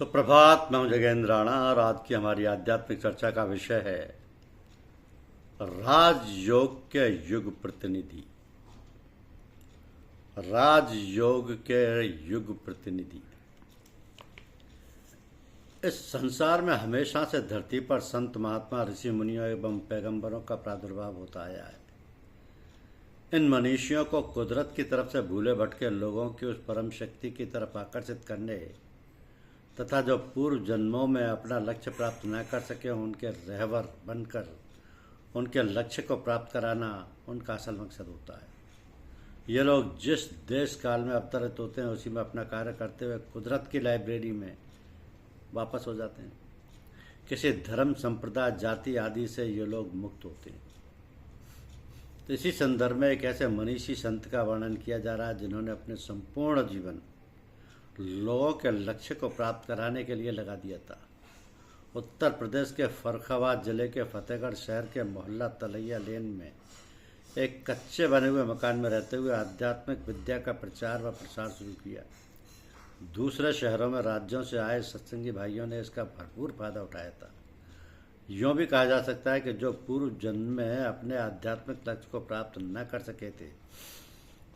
सुप्रभात। मैं हूं जगेंद्र राणा और आज की हमारी आध्यात्मिक चर्चा का विषय है राजयोग के युग प्रतिनिधि। राजयोग के युग प्रतिनिधि। इस संसार में हमेशा से धरती पर संत महात्मा ऋषि मुनियों एवं पैगंबरों का प्रादुर्भाव होता आया है। इन मनीषियों को कुदरत की तरफ से भूले भटके लोगों की उस परम शक्ति की तरफ आकर्षित करने तथा जो पूर्व जन्मों में अपना लक्ष्य प्राप्त न कर सके उनके रहबर बनकर उनके लक्ष्य को प्राप्त कराना उनका असल मकसद होता है। ये लोग जिस देश काल में अवतरित होते हैं उसी में अपना कार्य करते हुए कुदरत की लाइब्रेरी में वापस हो जाते हैं। किसी धर्म संप्रदाय जाति आदि से ये लोग मुक्त होते हैं। तो इसी संदर्भ में एक ऐसे मनीषी संत का वर्णन किया जा रहा है जिन्होंने अपने संपूर्ण जीवन लोगों के लक्ष्य को प्राप्त कराने के लिए लगा दिया था। उत्तर प्रदेश के फर्रुखाबाद जिले के फतेहगढ़ शहर के मोहल्ला तलैया लेन में एक कच्चे बने हुए मकान में रहते हुए आध्यात्मिक विद्या का प्रचार व प्रसार शुरू किया। दूसरे शहरों में राज्यों से आए सत्संगी भाइयों ने इसका भरपूर फायदा उठाया था। यूँ भी कहा जा सकता है कि जो पूर्व जन्म में अपने आध्यात्मिक लक्ष्य को प्राप्त न कर सके थे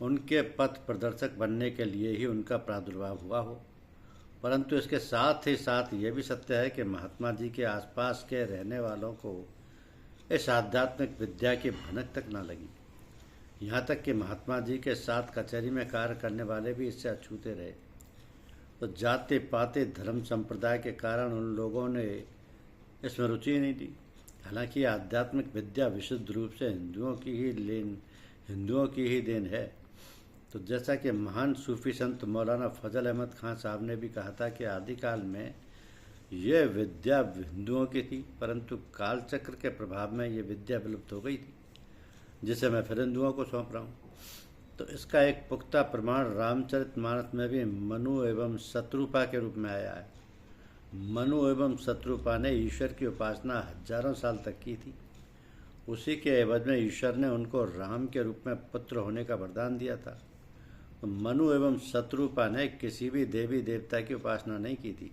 उनके पथ प्रदर्शक बनने के लिए ही उनका प्रादुर्भाव हुआ हो। परंतु इसके साथ ही साथ ये भी सत्य है कि महात्मा जी के आसपास के रहने वालों को इस आध्यात्मिक विद्या की भनक तक न लगी। यहाँ तक कि महात्मा जी के साथ कचहरी में कार्य करने वाले भी इससे अछूते रहे। तो जाति पाति धर्म संप्रदाय के कारण उन लोगों ने इसमें रुचि नहीं दी। हालांकि आध्यात्मिक विद्या विशुद्ध रूप से हिंदुओं की ही देन है। तो जैसा कि महान सूफी संत मौलाना फजल अहमद खान साहब ने भी कहा था कि आदिकाल में ये विद्या हिंदुओं की थी, परंतु कालचक्र के प्रभाव में ये विद्या विलुप्त हो गई थी, जिसे मैं फिर हिंदुओं को सौंप रहा हूँ। तो इसका एक पुख्ता प्रमाण रामचरितमानस में भी मनु एवं शत्रुपा के रूप में आया है। मनु एवं शत्रुपा ने ईश्वर की उपासना हजारों साल तक की थी। उसी के एवज में ईश्वर ने उनको राम के रूप में पुत्र होने का वरदान दिया था। तो मनु एवं शत्रुपा ने किसी भी देवी देवता की उपासना नहीं की थी,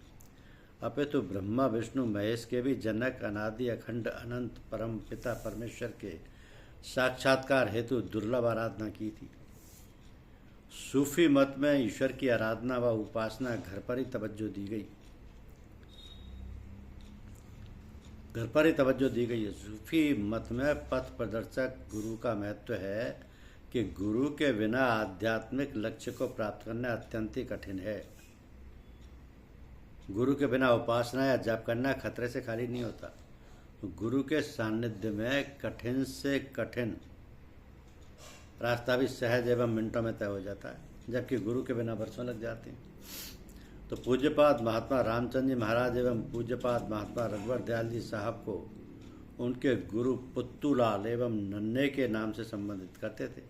अपितु ब्रह्मा विष्णु महेश के भी जनक अनादि अखंड अनंत परम पिता परमेश्वर के साक्षात्कार हेतु दुर्लभ आराधना की थी। सूफी मत में ईश्वर की आराधना व उपासना घर पर ही तवज्जो दी गई है। सूफी मत में पथ प्रदर्शक गुरु का महत्व है कि गुरु के बिना आध्यात्मिक लक्ष्य को प्राप्त करना अत्यंत ही कठिन है। गुरु के बिना उपासना या जप करना खतरे से खाली नहीं होता। गुरु के सानिध्य में कठिन से कठिन रास्ता भी सहज एवं मिनटों में तय हो जाता है, जबकि गुरु के बिना वर्षों लग जाते हैं। तो पूज्यपाद महात्मा रामचंद्र जी महाराज एवं पूज्यपाद महात्मा रघुवर दयाल जी साहब को उनके गुरु पुत्तूलाल एवं नन्हे के नाम से संबंधित करते थे।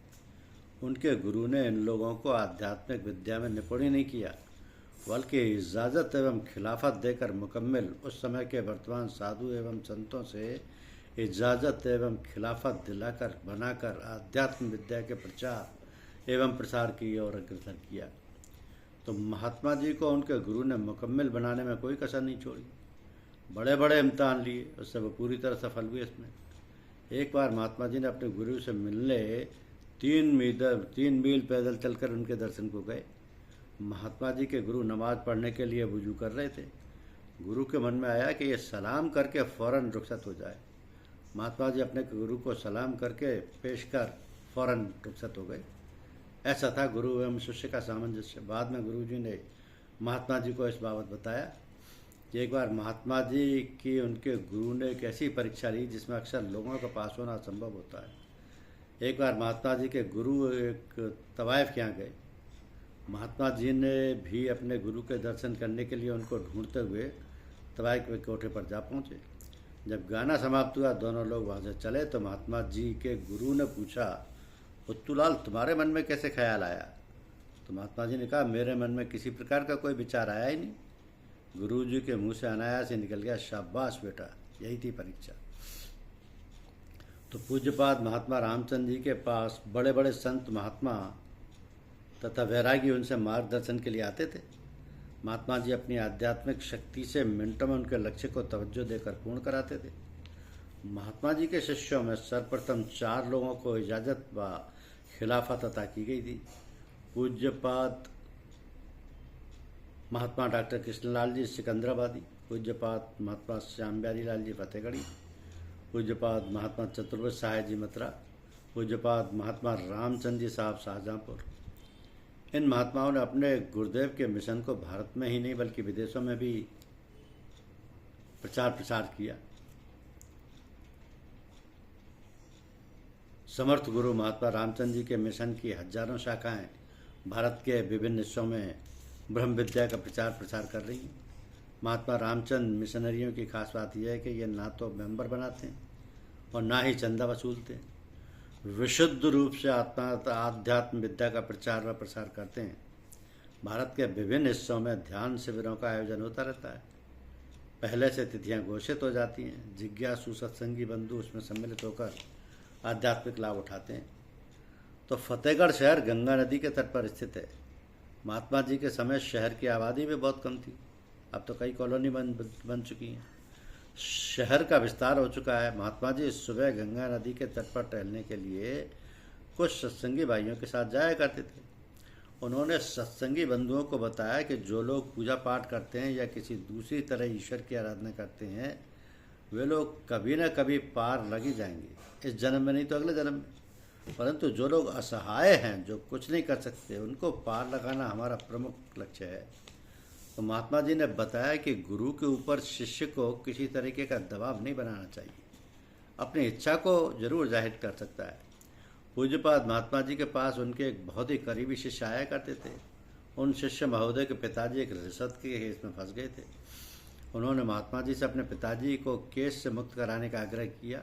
उनके गुरु ने इन लोगों को आध्यात्मिक विद्या में निपुण ही नहीं किया, बल्कि इजाज़त एवं खिलाफत देकर मुकम्मल उस समय के वर्तमान साधु एवं संतों से इजाज़त एवं खिलाफत दिलाकर बनाकर आध्यात्म विद्या के प्रचार एवं प्रसार की ओर अग्रसर किया। तो महात्मा जी को उनके गुरु ने मुकम्मल बनाने में कोई कसर नहीं छोड़ी। बड़े बड़े इम्तहान लिए, उससे वो पूरी तरह सफल हुए इसमें। एक बार महात्मा जी ने अपने गुरु से मिलने 3 मील पैदल चलकर उनके दर्शन को गए। महात्मा जी के गुरु नमाज पढ़ने के लिए वुजू कर रहे थे। गुरु के मन में आया कि ये सलाम करके फ़ौरन रुखसत हो जाए। महात्मा जी अपने गुरु को सलाम करके पेश कर फ़ौरन रुखसत हो गए। ऐसा था गुरु एवं शिष्य का सामंजस्य। बाद में गुरु जी ने महात्मा जी को इस बाबत बताया कि एक बार महात्मा जी की उनके गुरु ने एक ऐसी परीक्षा ली जिसमें अक्सर लोगों का पास होना असंभव होता है। एक बार महात्मा जी के गुरु एक तवाइफ के यहाँ गए। महात्मा जी ने भी अपने गुरु के दर्शन करने के लिए उनको ढूंढते हुए तवाइफ के कोठे पर जा पहुँचे। जब गाना समाप्त हुआ दोनों लोग वहाँ से चले तो महात्मा जी के गुरु ने पूछा, पुत्तूलाल तुम्हारे मन में कैसे ख्याल आया? तो महात्मा जी ने कहा, मेरे मन में किसी प्रकार का कोई विचार आया ही नहीं। गुरु जी के मुँह से अनायास ही निकल गया, शाबाश बेटा, यही थी परीक्षा। तो पूज्यपाद महात्मा रामचंद्र जी के पास बड़े बड़े संत महात्मा तथा वैरागी उनसे मार्गदर्शन के लिए आते थे। महात्मा जी अपनी आध्यात्मिक शक्ति से मिनटों में उनके लक्ष्य को तवज्जो देकर पूर्ण कराते थे। महात्मा जी के शिष्यों में सर्वप्रथम 4 लोगों को इजाज़त व खिलाफत अता की गई थी। पूज्यपाद महात्मा डॉक्टर कृष्णलाल जी सिकंदराबादी, पूज्यपाद महात्मा श्याम बिहारी लाल जी फतेहगढ़ी, पूज्यपाद महात्मा चतुर्भुज साहेब जी मथुरा, पूज्यपाद महात्मा रामचंद्र जी साहब शाहजहाँपुर। इन महात्माओं ने अपने गुरुदेव के मिशन को भारत में ही नहीं बल्कि विदेशों में भी प्रचार किया। समर्थ गुरु महात्मा रामचंद्र जी के मिशन की हजारों शाखाएं भारत के विभिन्न हिस्सों में ब्रह्म विद्या का प्रचार कर रही हैं। महात्मा रामचंद्र मिशनरियों की खास बात यह है कि ये ना तो मेंबर बनाते हैं और ना ही चंदा वसूलते हैं, विशुद्ध रूप से आध्यात्म विद्या का प्रचार व प्रसार करते हैं। भारत के विभिन्न हिस्सों में ध्यान शिविरों का आयोजन होता रहता है। पहले से तिथियां घोषित हो जाती हैं। जिज्ञासु सत्संगी बंधु उसमें सम्मिलित होकर आध्यात्मिक लाभ उठाते हैं। तो फतेहगढ़ शहर गंगा नदी के तट पर स्थित है। महात्मा जी के समय शहर की आबादी भी बहुत कम थी, अब तो कई कॉलोनी बन चुकी हैं। शहर का विस्तार हो चुका है। महात्मा जी सुबह गंगा नदी के तट पर टहलने के लिए कुछ सत्संगी भाइयों के साथ जाया करते थे। उन्होंने सत्संगी बंधुओं को बताया कि जो लोग पूजा पाठ करते हैं या किसी दूसरी तरह ईश्वर की आराधना करते हैं, वे लोग कभी न कभी पार लग ही जाएंगे, इस जन्म में नहीं तो अगले जन्म में। परंतु जो लोग असहाय हैं, जो कुछ नहीं कर सकते, उनको पार लगाना हमारा प्रमुख लक्ष्य है। तो महात्मा जी ने बताया कि गुरु के ऊपर शिष्य को किसी तरीके का दबाव नहीं बनाना चाहिए, अपनी इच्छा को जरूर जाहिर कर सकता है। पूज्यपाद महात्मा जी के पास उनके एक बहुत ही करीबी शिष्य आया करते थे। उन शिष्य महोदय के पिताजी एक रिश्वत के केस में फंस गए थे। उन्होंने महात्मा जी से अपने पिताजी को केस से मुक्त कराने का आग्रह किया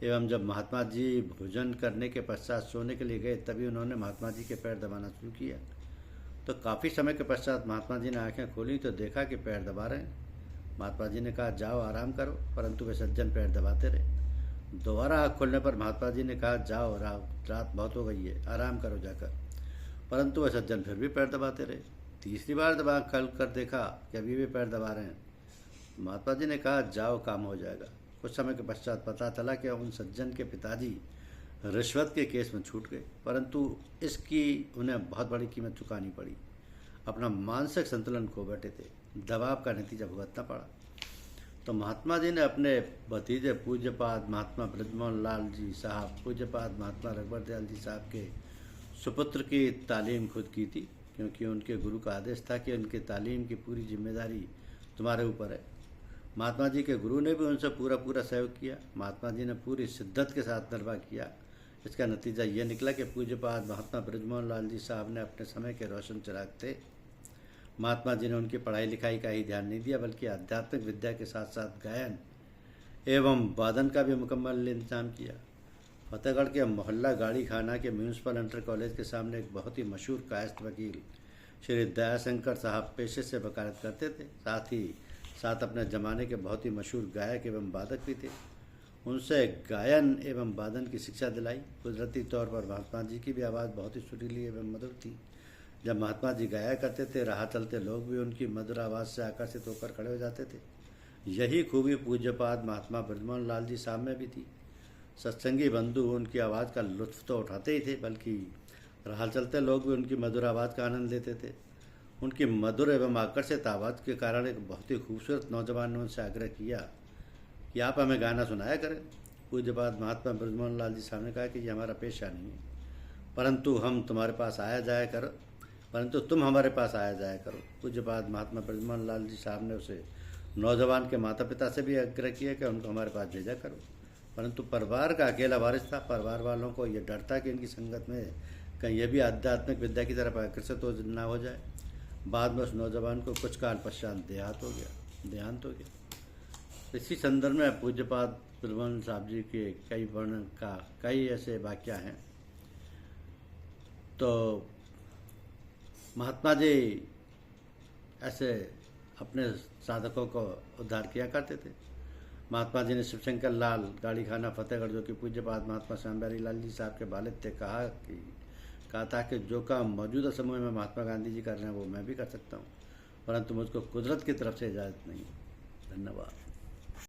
एवं जब महात्मा जी भोजन करने के पश्चात सोने के लिए गए, तभी उन्होंने महात्मा जी के पैर दबाना शुरू किया। तो काफ़ी समय के पश्चात महात्मा जी ने आंखें खोली तो देखा कि पैर दबा रहे हैं। महात्मा जी ने कहा, जाओ आराम करो, परंतु वे सज्जन पैर दबाते रहे। दोबारा आँख खोलने पर महात्मा जी ने कहा, जाओ रात बहुत हो गई है, आराम करो जाकर, परंतु वे सज्जन फिर भी पैर दबाते रहे। तीसरी बार जब आँख खोल कर देखा कि अभी भी पैर दबा रहे हैं, महात्मा जी ने कहा, जाओ काम हो जाएगा। कुछ समय के पश्चात पता चला कि उन सज्जन के पिताजी रिश्वत के केस में छूट गए, परंतु इसकी उन्हें बहुत बड़ी कीमत चुकानी पड़ी। अपना मानसिक संतुलन खो बैठे थे, दबाव का नतीजा भुगतना पड़ा। तो महात्मा जी ने अपने भतीजे पूज्यपाद महात्मा ब्रजमोहन लाल जी साहब, पूज्यपाद महात्मा रघुवर दयाल जी साहब के सुपुत्र की तालीम खुद की थी, क्योंकि उनके गुरु का आदेश था कि उनकी तालीम की पूरी जिम्मेदारी तुम्हारे ऊपर है। महात्मा जी के गुरु ने भी उनसे पूरा सहयोग किया। महात्मा जी ने पूरी शिद्दत के साथ तलबा किया। इसका नतीजा ये निकला कि पूज्यपाद महात्मा ब्रजमोहन लाल जी साहब ने अपने समय के रोशन चिराग थे। महात्मा जी ने उनकी पढ़ाई लिखाई का ही ध्यान नहीं दिया, बल्कि आध्यात्मिक विद्या के साथ साथ गायन एवं वादन का भी मुकम्मल इंतजाम किया। फतेहगढ़ के मोहल्ला गाड़ी खाना के म्यूनसिपल इंटर कॉलेज के सामने एक बहुत ही मशहूर कायस्थ वकील श्री दयाशंकर साहब पेशे से वकालत करते थे, साथ ही साथ अपने ज़माने के बहुत ही मशहूर गायक एवं वादक भी थे। उनसे गायन एवं वादन की शिक्षा दिलाई। कुदरती तौर पर महात्मा जी की भी आवाज़ बहुत ही सुरीली एवं मधुर थी। जब महात्मा जी गाया करते थे, राह चलते लोग भी उनकी मधुर आवाज़ से आकर्षित होकर खड़े हो जाते थे। यही खूबी पूज्यपाद महात्मा ब्रजमोहन लाल जी साहब में भी थी। सत्संगी बंधु उनकी आवाज़ का लुत्फ तो उठाते ही थे, बल्कि राह चलते लोग भी उनकी मधुर आवाज़ का आनंद लेते थे। उनकी मधुर एवं आकर्षित आवाज़ के कारण एक बहुत ही खूबसूरत नौजवान ने उनसे आग्रह किया कि आप हमें गाना सुनाया करें। पूज्यपाद महात्मा ब्रजमोहन लाल जी साहब ने कहा कि ये हमारा पेशा नहीं है, परंतु हम तुम्हारे पास आया जाया करो, परंतु तुम हमारे पास आया जाया करो। पूज्यपाद महात्मा ब्रजमोहन लाल जी साहब ने उसे नौजवान के माता पिता से भी आग्रह किया कि उनको हमारे पास भेजा करो, परंतु परिवार का अकेला वारिस था। परिवार वालों को ये डर था कि इनकी संगत में कहीं ये भी आध्यात्मिक विद्या की तरफ आकर्षित ना हो जाए। बाद में उस नौजवान को कुछ काल पश्चात देहांत हो गया। इसी संदर्भ में पूज्यपाद ब्रजमोहन साहब जी के कई वर्णन का कई ऐसे वाक्य हैं। तो महात्मा जी ऐसे अपने साधकों को उद्धार किया करते थे। महात्मा जी ने शिवशंकर लाल गाड़ी खाना फतेहगढ़, जो कि पूज्यपाद महात्मा श्याम बिहारी लाल जी साहब के वालिद थे, कहा था कि जो काम मौजूदा समय में महात्मा गांधी जी कर रहे हैं वो मैं भी कर सकता हूँ। परंतु मुझको कुदरत की तरफ से इजाज़त नहीं। धन्यवाद।